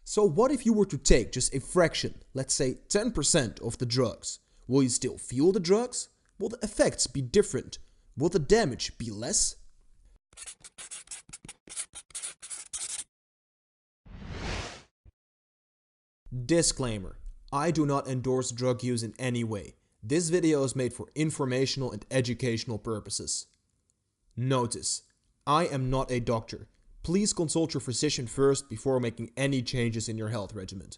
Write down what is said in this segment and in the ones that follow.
So what if you were to take just a fraction, let's say 10% of the drugs? Will you still feel the drugs? Will the effects be different? Will the damage be less? Disclaimer: I do not endorse drug use in any way. This video is made for informational and educational purposes. Notice: I am not a doctor. Please consult your physician first before making any changes in your health regimen.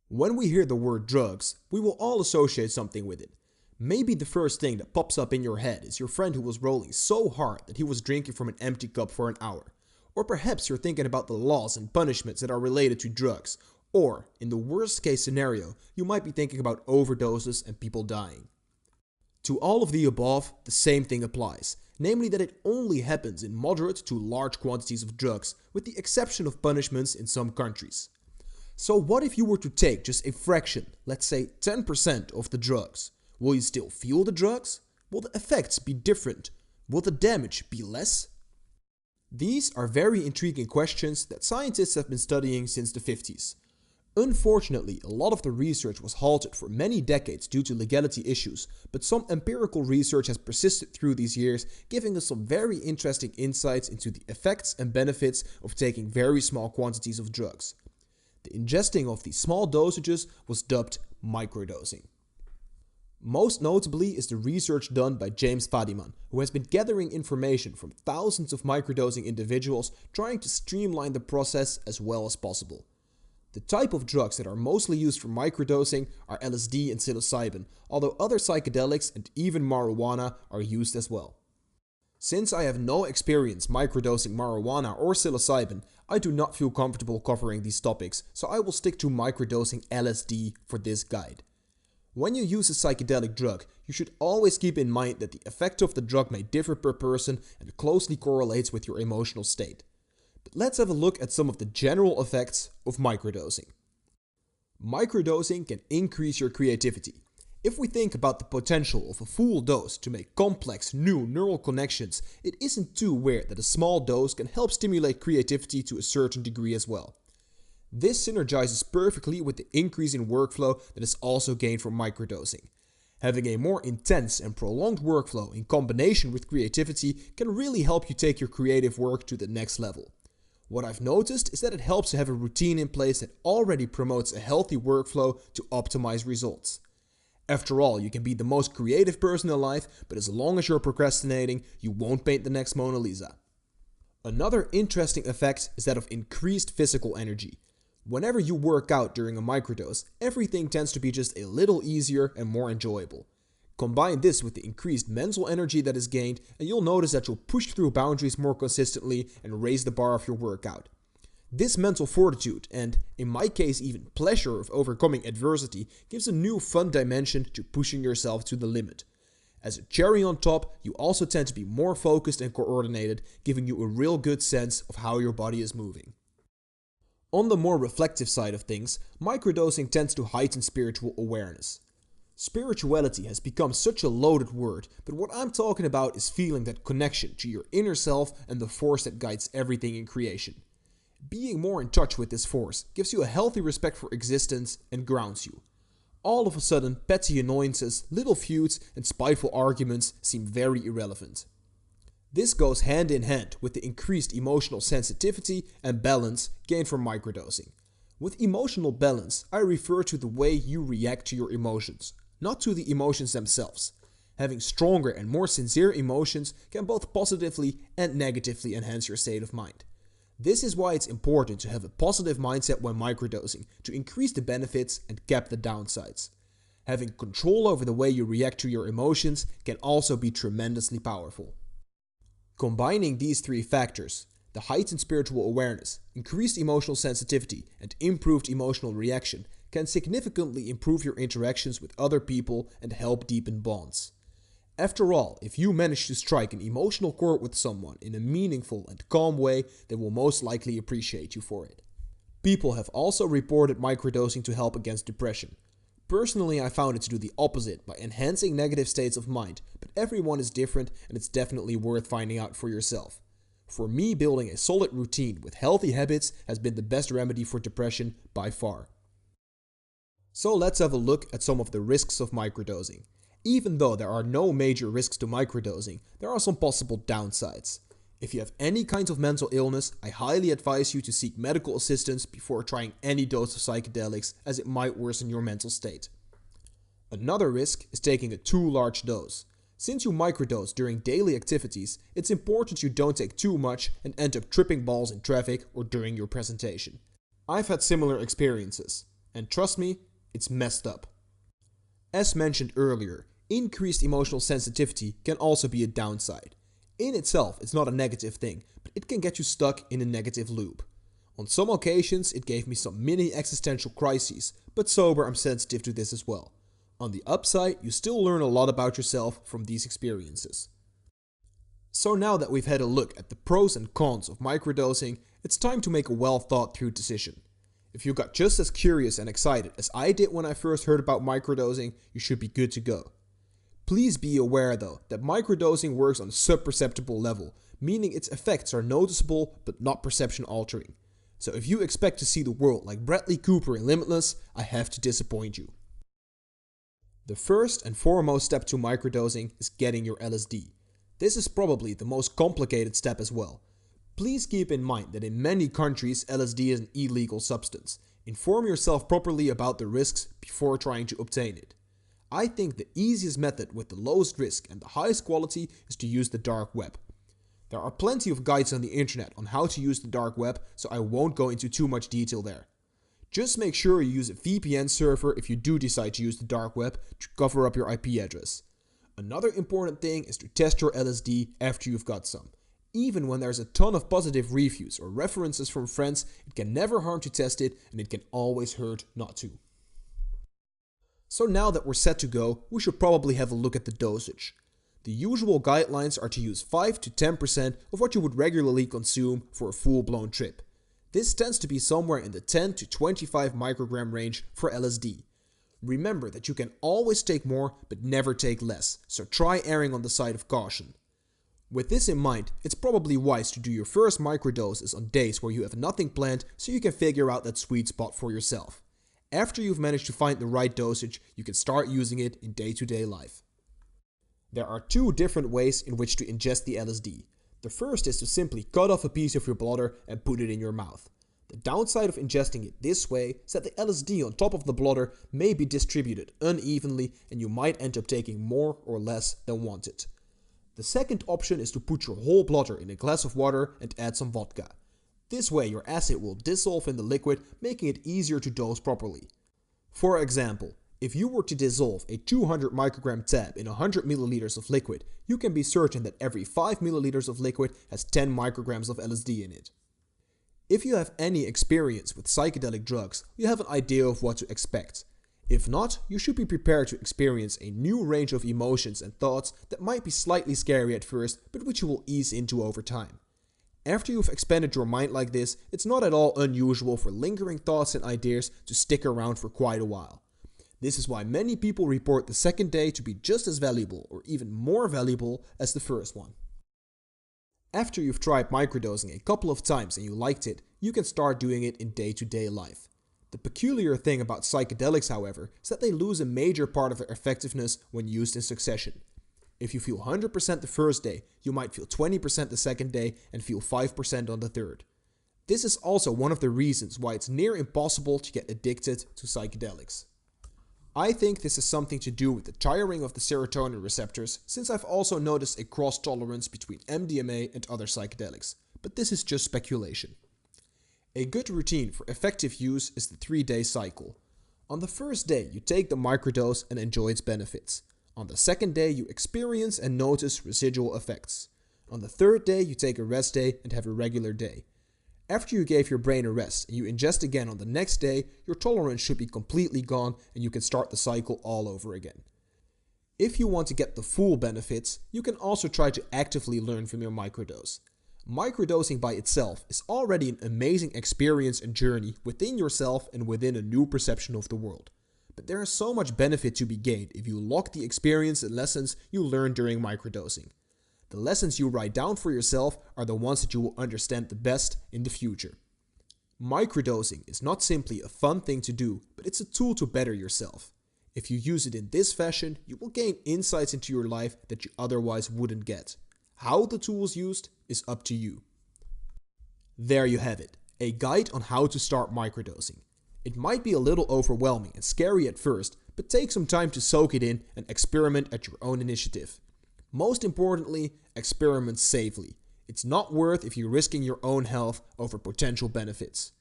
When we hear the word drugs, we will all associate something with it. Maybe the first thing that pops up in your head is your friend who was rolling so hard that he was drinking from an empty cup for an hour. Or perhaps you're thinking about the laws and punishments that are related to drugs. Or, in the worst case scenario, you might be thinking about overdoses and people dying. To all of the above, the same thing applies, namely that it only happens in moderate to large quantities of drugs, with the exception of punishments in some countries. So what if you were to take just a fraction, let's say 10% of the drugs? Will you still feel the drugs? Will the effects be different? Will the damage be less? These are very intriguing questions that scientists have been studying since the 50s. Unfortunately, a lot of the research was halted for many decades due to legality issues, but some empirical research has persisted through these years, giving us some very interesting insights into the effects and benefits of taking very small quantities of drugs. The ingesting of these small dosages was dubbed microdosing. Most notably is the research done by James Fadiman, who has been gathering information from thousands of microdosing individuals, trying to streamline the process as well as possible. The type of drugs that are mostly used for microdosing are LSD and psilocybin, although other psychedelics and even marijuana are used as well. Since I have no experience microdosing marijuana or psilocybin, I do not feel comfortable covering these topics, so I will stick to microdosing LSD for this guide. When you use a psychedelic drug, you should always keep in mind that the effect of the drug may differ per person and closely correlates with your emotional state. But let's have a look at some of the general effects of microdosing. Microdosing can increase your creativity. If we think about the potential of a full dose to make complex new neural connections, it isn't too weird that a small dose can help stimulate creativity to a certain degree as well. This synergizes perfectly with the increase in workflow that is also gained from microdosing. Having a more intense and prolonged workflow in combination with creativity can really help you take your creative work to the next level. What I've noticed is that it helps to have a routine in place that already promotes a healthy workflow to optimize results. After all, you can be the most creative person alive, but as long as you're procrastinating, you won't paint the next Mona Lisa. Another interesting effect is that of increased physical energy. Whenever you work out during a microdose, everything tends to be just a little easier and more enjoyable. Combine this with the increased mental energy that is gained, and you'll notice that you'll push through boundaries more consistently and raise the bar of your workout. This mental fortitude, and in my case even pleasure of overcoming adversity, gives a new fun dimension to pushing yourself to the limit. As a cherry on top, you also tend to be more focused and coordinated, giving you a real good sense of how your body is moving. On the more reflective side of things, microdosing tends to heighten spiritual awareness. Spirituality has become such a loaded word, but what I'm talking about is feeling that connection to your inner self and the force that guides everything in creation. Being more in touch with this force gives you a healthy respect for existence and grounds you. All of a sudden, petty annoyances, little feuds, and spiteful arguments seem very irrelevant. This goes hand in hand with the increased emotional sensitivity and balance gained from microdosing. With emotional balance, I refer to the way you react to your emotions, not to the emotions themselves. Having stronger and more sincere emotions can both positively and negatively enhance your state of mind. This is why it's important to have a positive mindset when microdosing, to increase the benefits and cap the downsides. Having control over the way you react to your emotions can also be tremendously powerful. Combining these three factors, the heightened spiritual awareness, increased emotional sensitivity, and improved emotional reaction, can significantly improve your interactions with other people and help deepen bonds. After all, if you manage to strike an emotional chord with someone in a meaningful and calm way, they will most likely appreciate you for it. People have also reported microdosing to help against depression. Personally, I found it to do the opposite by enhancing negative states of mind, but everyone is different and it's definitely worth finding out for yourself. For me, building a solid routine with healthy habits has been the best remedy for depression by far. So let's have a look at some of the risks of microdosing. Even though there are no major risks to microdosing, there are some possible downsides. If you have any kind of mental illness, I highly advise you to seek medical assistance before trying any dose of psychedelics, as it might worsen your mental state. Another risk is taking a too large dose. Since you microdose during daily activities, it's important you don't take too much and end up tripping balls in traffic or during your presentation. I've had similar experiences, and trust me, it's messed up. As mentioned earlier, increased emotional sensitivity can also be a downside. In itself, it's not a negative thing, but it can get you stuck in a negative loop. On some occasions, it gave me some mini existential crises, but sober, I'm sensitive to this as well. On the upside, you still learn a lot about yourself from these experiences. So now that we've had a look at the pros and cons of microdosing, it's time to make a well thought through decision. If you got just as curious and excited as I did when I first heard about microdosing, you should be good to go. Please be aware though that microdosing works on a subperceptible level, meaning its effects are noticeable but not perception altering. So if you expect to see the world like Bradley Cooper in Limitless, I have to disappoint you. The first and foremost step to microdosing is getting your LSD. This is probably the most complicated step as well. Please keep in mind that in many countries LSD is an illegal substance. Inform yourself properly about the risks before trying to obtain it. I think the easiest method with the lowest risk and the highest quality is to use the dark web. There are plenty of guides on the internet on how to use the dark web, so I won't go into too much detail there. Just make sure you use a VPN server if you do decide to use the dark web to cover up your IP address. Another important thing is to test your LSD after you've got some. Even when there's a ton of positive reviews or references from friends, it can never harm to test it, and it can always hurt not to. So now that we're set to go, we should probably have a look at the dosage. The usual guidelines are to use 5 to 10% of what you would regularly consume for a full-blown trip. This tends to be somewhere in the 10 to 25 microgram range for LSD. Remember that you can always take more but never take less, so try erring on the side of caution. With this in mind, it's probably wise to do your first microdoses on days where you have nothing planned so you can figure out that sweet spot for yourself. After you've managed to find the right dosage, you can start using it in day-to-day life. There are two different ways in which to ingest the LSD. The first is to simply cut off a piece of your bladder and put it in your mouth. The downside of ingesting it this way is that the LSD on top of the bladder may be distributed unevenly and you might end up taking more or less than wanted. The second option is to put your whole bladder in a glass of water and add some vodka. This way your acid will dissolve in the liquid, making it easier to dose properly. For example, if you were to dissolve a 200 microgram tab in 100 milliliters of liquid, you can be certain that every 5 milliliters of liquid has 10 micrograms of LSD in it. If you have any experience with psychedelic drugs, you have an idea of what to expect. If not, you should be prepared to experience a new range of emotions and thoughts that might be slightly scary at first, but which you will ease into over time. After you've expanded your mind like this, it's not at all unusual for lingering thoughts and ideas to stick around for quite a while. This is why many people report the second day to be just as valuable or even more valuable as the first one. After you've tried microdosing a couple of times and you liked it, you can start doing it in day-to-day life. The peculiar thing about psychedelics, however, is that they lose a major part of their effectiveness when used in succession. If you feel 100% the first day, you might feel 20% the second day and feel 5% on the third. This is also one of the reasons why it's near impossible to get addicted to psychedelics. I think this has something to do with the tiring of the serotonin receptors, since I've also noticed a cross-tolerance between MDMA and other psychedelics, but this is just speculation. A good routine for effective use is the 3-day cycle. On the first day, you take the microdose and enjoy its benefits. On the second day, you experience and notice residual effects. On the third day, you take a rest day and have a regular day. After you gave your brain a rest and you ingest again on the next day, your tolerance should be completely gone and you can start the cycle all over again. If you want to get the full benefits, you can also try to actively learn from your microdose. Microdosing by itself is already an amazing experience and journey within yourself and within a new perception of the world. But there is so much benefit to be gained if you lock the experience and lessons you learned during microdosing. The lessons you write down for yourself are the ones that you will understand the best in the future. Microdosing is not simply a fun thing to do, but it's a tool to better yourself. If you use it in this fashion, you will gain insights into your life that you otherwise wouldn't get. How the tool is used is up to you. There you have it, a guide on how to start microdosing. It might be a little overwhelming and scary at first, but take some time to soak it in and experiment at your own initiative. Most importantly, experiment safely. It's not worth if you're risking your own health over potential benefits.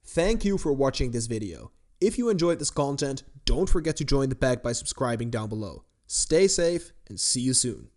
Thank you for watching this video. If you enjoyed this content, don't forget to join the pack by subscribing down below. Stay safe and see you soon.